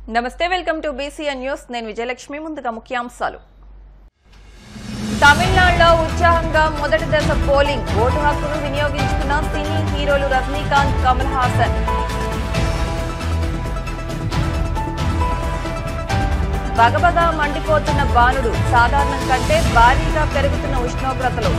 నమస్తే welcome to BCN news నేను విజయలక్ష్మి ముందుగా ముఖ్యాంశాలు తమిళనాడులో ఉత్సాహంగా మొదటి దశ పోలింగ్ ఓటు హక్కును వినియోగించుకున్న సినీ హీరోలు రజనీకాంత్ కమల్ హాసన్ బగబగా మండిపోతున్న బాణుడు సాధారణం కంటే భారీగా పెరుగుతున్న ఉష్ణోగ్రతలు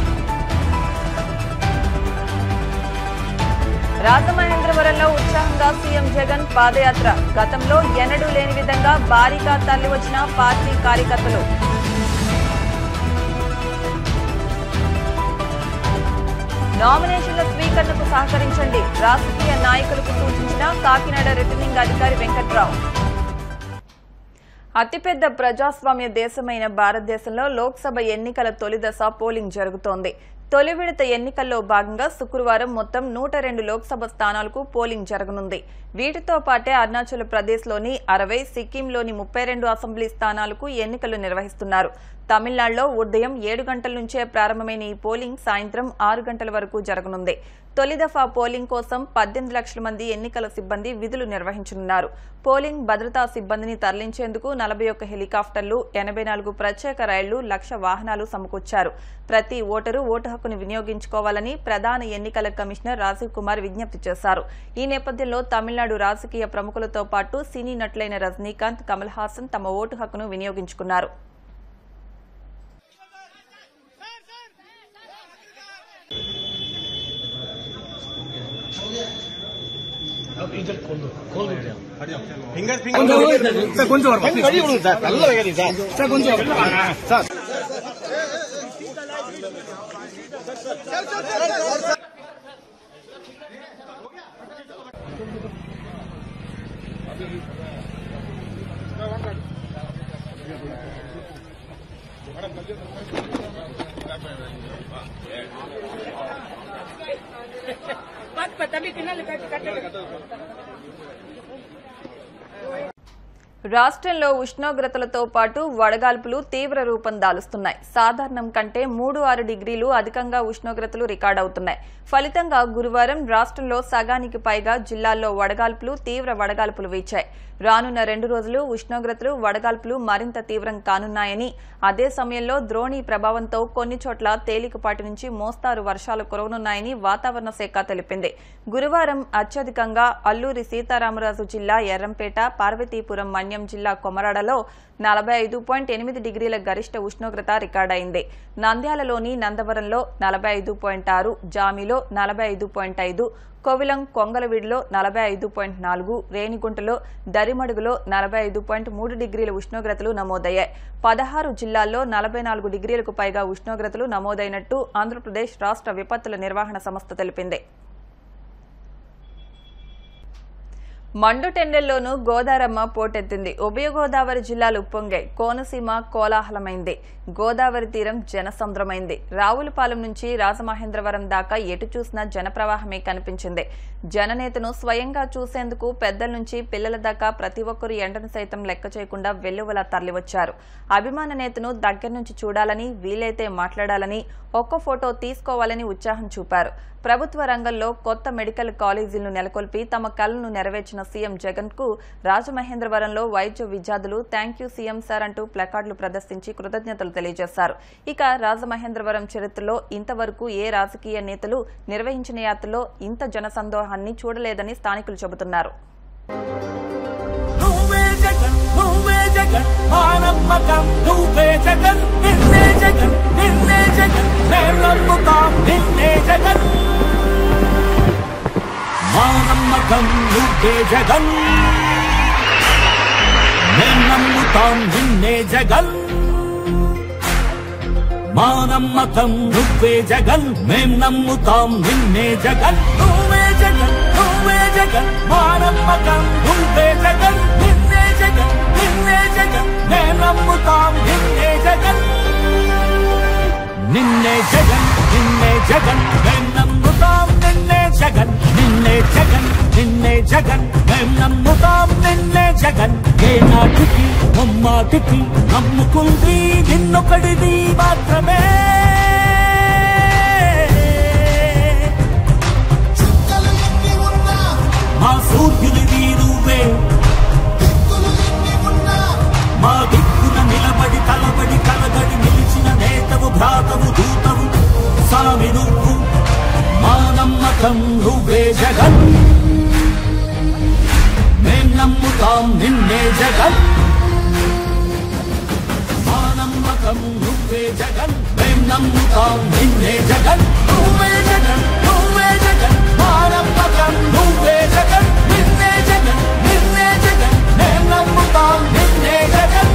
రాజమహేంద్రవరంలో ఉత్సాహంగా సీఎం జగన్ పాదయాత్ర గతంలో ఎన్నడూ లేని విధంగా భారీగా తరలివచ్చిన పార్టీ కార్యకర్తలు నామినేషన్ల స్వీకరణకు సహకరించండి రాజకీయ నాయకులకు సూచించిన కాకినాడ రిటర్నింగ్ అధికారి వెంకట్రావు అతిపెద్ద ప్రజాస్వామ్య దేశమైన భారతదేశంలో లోక్సభ ఎన్నికల తొలి దశ పోలింగ్ జరుగుతోంది తొలి విడత ఎన్నికల్లో భాగంగా శుక్రవారం మొత్తం 102 లోక్సభ స్థానాలకు పోలింగ్ జరగనుంది వీటితో పాటే అరుణాచల్ ప్రదేశ్లోని 60 సిక్కింలోని 32 అసెంబ్లీ స్థానాలకు ఎన్నికలు నిర్వహిస్తున్నారు తమిళనాడులో ఉదయం 7 గంటల నుంచే ప్రారంభమైన ఈ పోలింగ్ సాయంత్రం 6 గంటల వరకు జరగనుంది తొలి దఫా పోలింగ్ కోసం 18 లక్షల మంది ఎన్నికల సిబ్బంది విధులు నిర్వహించనున్నారు పోలింగ్ భద్రతా సిబ్బందిని తరలించేందుకు 41 హెలికాప్టర్లు 84 ప్రత్యేక రైళ్లు 1,00,000 వాహనాలు సమకూర్చారు ప్రతి ఓటరు ఓటు హక్కును వినియోగించుకోవాలని ప్రధాన ఎన్నికల కమిషనర్ రాజీవ్ కుమార్ విజ్ఞప్తి చేశారు ఈ నేపథ్యంలో తమిళనాడు రాజకీయ ప్రముఖులతో పాటు సినీ నటులైన రజనీకాంత్ కమల్ హాసన్ తమ ఓటు హక్కును వినియోగించుకున్నారు अब इधर खोल दो फिंगर सर కొంచెం వరకు రెడీ ఉండు సార్ అల్ల వేగది సార్ కొంచెం సార్ రాష్ట్రంలో ఉష్ణోగ్రతలతో పాటు వడగాల్పులు తీవ్ర రూపం దాలుస్తున్నాయి సాధారణం కంటే 3-6 డిగ్రీలు అధికంగా ఉష్ణోగ్రతలు రికార్డవుతున్నాయి ఫలితంగా గురువారం రాష్ట్రంలో సగానికి పైగా జిల్లాల్లో వడగాల్పులు తీవ్ర వడగాల్పులు వీచాయి రానున్న 2 రోజులు ఉష్ణోగ్రతలు వడగాల్పులు మరింత తీవ్రం కానున్నాయని అదే సమయంలో ద్రోణి ప్రభావంతో కొన్ని చోట్ల తేలికపాటి నుంచి మోస్తారు వర్షాలు కురవనున్నాయని వాతావరణ శాఖ తెలిపింది గురువారం అత్యధికంగా అల్లూరి సీతారామరాజు జిల్లా ఎర్రంపేట పార్వతీపురం మన్యం జిల్లా కొమరాడలో 45.8 డిగ్రీల గరిష్ట ఉష్ణోగ్రత రికార్డైంది నంద్యాలలోని నందవరంలో 45.6 జామిలో 45.5 కోవిలం కొంగలవిడిలో 45.4 రేణిగుంటలో దరిమడుగులో 45.3 డిగ్రీల ఉష్ణోగ్రతలు నమోదయ్యాయి 16 జిల్లాల్లో 44 డిగ్రీలకు పైగా ఉష్ణోగ్రతలు నమోదైనట్టు ఆంధ్రప్రదేశ్ రాష్ట్ర విపత్తుల నిర్వహణ సంస్థ తెలిపింది మండుటెండల్లోనూ గోదారమ్మ పోటెత్తింది ఉభయ గోదావరి జిల్లాలు ఉప్పొంగాయి కోనసీమ కోలాహలమైంది గోదావరి తీరం జనసంద్రమైంది రావులపాలెం నుంచి రాజమహేంద్రవరం దాకా ఎటు చూసినా జనప్రవాహమే కనిపించింది జననేతను స్వయంగా చూసేందుకు పెద్దల నుంచి పిల్లల దాకా ప్రతి ఒక్కరూ ఎండను సైతం లెక్క చేయకుండా వెల్లువలా తరలివచ్చారు అభిమాన నేతను దగ్గర నుంచి చూడాలని వీలైతే మాట్లాడాలని ఒక్క ఫోటో తీసుకోవాలని ఉత్సాహం చూపారు ప్రభుత్వ రంగంలో కొత్త మెడికల్ కాలేజీలను నెలకొల్పి తమ కలను నెరవేర్చిన సీఎం జగన్ కు రాజమహేంద్రవరంలో వైద్య విద్యార్థులు థ్యాంక్యూ సీఎం సార్ అంటూ ప్లకార్డులు ప్రదర్శించి కృతజ్ఞతలు తెలియజేశారు ఇక రాజమహేంద్రవరం చరిత్రలో ఇంతవరకు ఏ రాజకీయ నేతలు నిర్వహించిన యాత్రలో ఇంత జనసందోహాన్ని చూడలేదని స్థానికులు చెబుతున్నారు మానమ్మకం నువ్వే జగన్ మేం నమ్ముతాం నిన్నే జగన్ మానమ్మకం నువ్వే జగన్ మేం నమ్ముతాం నిన్నే జగన్ నువ్వే జగన్ నువ్వే జగన్ మానమ్మకం నువ్వే జగన్ నిన్నే జగన్ నిన్నే జగన్ మేం నమ్ముతాం నిన్నే జగన్ నిన్నే జగన్ నిన్నే జగన్ మేం నమ్ముతాం నిన్నే జగన్ నిన్నే జగన్ నిన్నే జగన్ మేం నమ్ముతాం నిన్నే జగన్ ఏ నాటికి ముమ్మాటికి నమ్ముకుంది నిన్నొకడిది మాత్రమే మా సూర్యుని నువ్వే నమ్ముతాం నిన్నే జగన్ మా నమ్మకం నువ్వే జగన్ మేం నమ్ముతాం నిన్నే జగన్ నువ్వే జగన్ నువ్వే జగన్ మా నమ్మకం నువ్వే జగన్ నిన్నే జగన్ నిన్నే జగన్ మేం నమ్ముతాం నిన్నే జగన్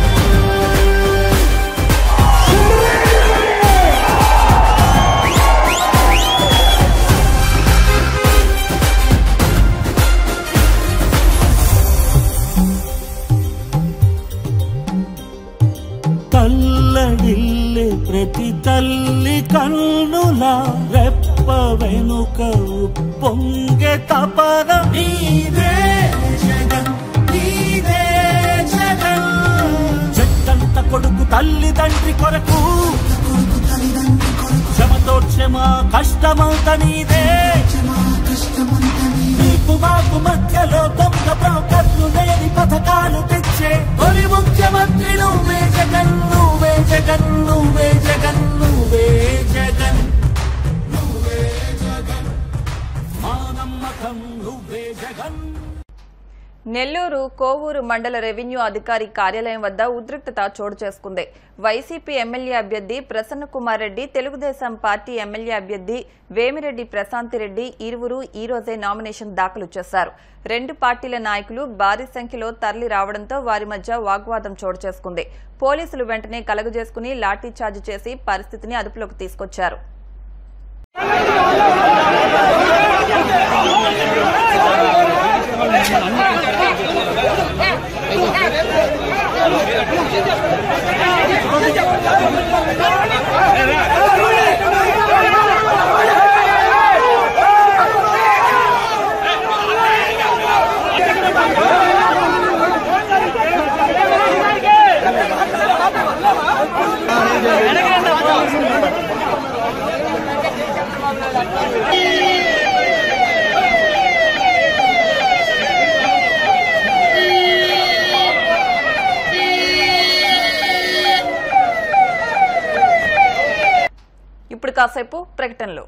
తల్లడిల్లే ప్రతి తల్లి కన్నుల రెప్ప వెనుక పొంగే తపన నీదే జగన్ నీదే జగన్ చెట్టంత కొడుకు తల్లిదండ్రి కొరకు క్షమతో క్షమ కష్టమంత నీదే నీకు మాకు మధ్యలో దొంగ బ్రోకర్లు లేని పథకాలు తెచ్చే తొలి ముఖ్యమంత్రి నువ్వే జగన్ నువ్వే జగన్ నువ్వే జగన్ నువ్వే జగన్ నువ్వే జగన్ మా నమ్మకం నువ్వే జగన్. నెల్లూరు కోవూరు మండల రెవెన్యూ అధికారి కార్యాలయం వద్ద ఉద్రిక్తత చోటు చేసుకుంది. వైసీపీ ఎమ్మెల్యే అభ్యర్థి ప్రసన్నకుమార్ రెడ్డి, తెలుగుదేశం పార్టీ ఎమ్మెల్యే అభ్యర్థి వేమిరెడ్డి ప్రశాంతిరెడ్డి ఇరువురు ఈ రోజే నామినేషన్ దాఖలు చేశారు. రెండు పార్టీల నాయకులు భారీ సంఖ్యలో తరలి రావడంతో వారి మధ్య వాగ్వాదం చోటు చేసుకుంది. పోలీసులు వెంటనే కలుగజేసుకుని లాఠీచార్జ్ చేసి పరిస్థితిని అదుపులోకి తీసుకొచ్చారు. ఇప్పుడు కాసేపు ప్రకటనలు.